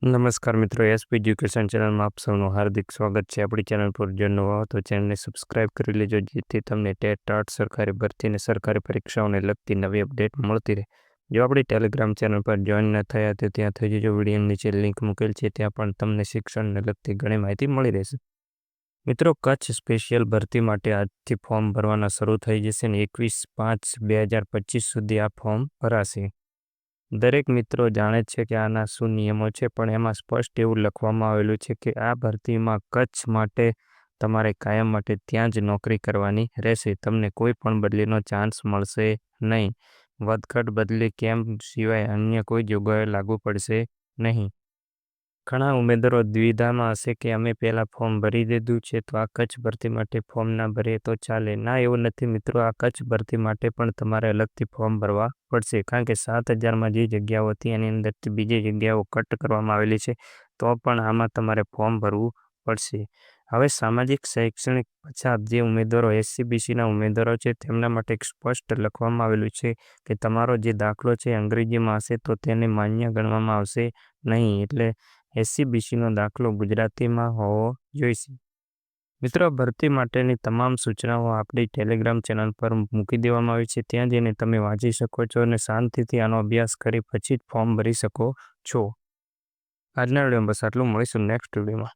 નમસ્કાર મિત્રો, SP education ચેનલમાં આપ સૌનું હાર્દિક સ્વાગત છે. આપણી ચેનલ પર જો નવા હો તો ચેનલને સબસ્ક્રાઇબ કરી લેજો, જેથી તમને ટેટ ટાટ સરકારી ભરતી અને સરકારી પરીક્ષાઓને લગતી નવી અપડેટ મળતી રહે. જો આપણી ટેલિગ્રામ ચેનલ પર જોઈન ન થયા તો ત્યાં થઈ જજો. વિડીયો નીચે લિંક મૂકેલ છે, ત્યાં પણ તમને શિક્ષણને લગતી ઘણી માહિતી મળી રહેશે. મિત્રો, કચ્છ સ્પેશિયલ ભરતી માટે આજથી ફોર્મ ભરવાના શરૂ થઈ જશે અને 21/5/2025 સુધી આ ફોર્મ ભરાશે. દરેક મિત્રો જાણે છે કે આના શું નિયમો છે, પણ એમાં સ્પષ્ટ એવું લખવામાં આવેલું છે કે આ ભરતીમાં કચ્છ માટે તમારે કાયમ માટે ત્યાં જ નોકરી કરવાની રહેશે. તમને કોઈ પણ બદલીનો ચાન્સ મળશે નહીં. વધઘટ બદલી કેમ સિવાય અન્ય કોઈ જોગવાઈઓ લાગુ પડશે નહીં. ઘણા ઉમેદવારો દ્વિધામાં હશે કે અમે પહેલાં ફોર્મ ભરી દીધું છે, તો આ કચ્છ ભરતી માટે ફોર્મ ના ભરીએ તો ચાલે. ના, એવું નથી મિત્રો. આ કચ્છ ભરતી માટે પણ તમારે અલગથી ફોર્મ ભરવા પડશે, કારણ કે 7,000માં જે જગ્યાઓ હતી એની અંદરથી બીજી જગ્યાઓ કટ કરવામાં આવેલી છે, તો પણ આમાં તમારે ફોર્મ ભરવું પડશે. હવે સામાજિક શૈક્ષણિક પછાત જે ઉમેદવારો SC/BCના ઉમેદવારો છે, તેમના માટે એક સ્પષ્ટ લખવામાં આવેલું છે કે તમારો જે દાખલો છે અંગ્રેજીમાં હશે તો તેને માન્ય ગણવામાં આવશે નહીં. એટલે SC/BCનો દાખલો ગુજરાતીમાં હોવો જોઈશે. મિત્રો, ભરતી માટેની તમામ સૂચનાઓ આપણી ટેલિગ્રામ ચેનલ પર મૂકી દેવામાં આવી છે. ત્યાં જઈને તમે વાંચી શકો છો અને શાંતિથી આનો અભ્યાસ કરી પછી જ ફોર્મ ભરી શકો છો. આજના વિડીયોમાં બસ આટલું. મળીશું નેક્સ્ટ વિડીયોમાં.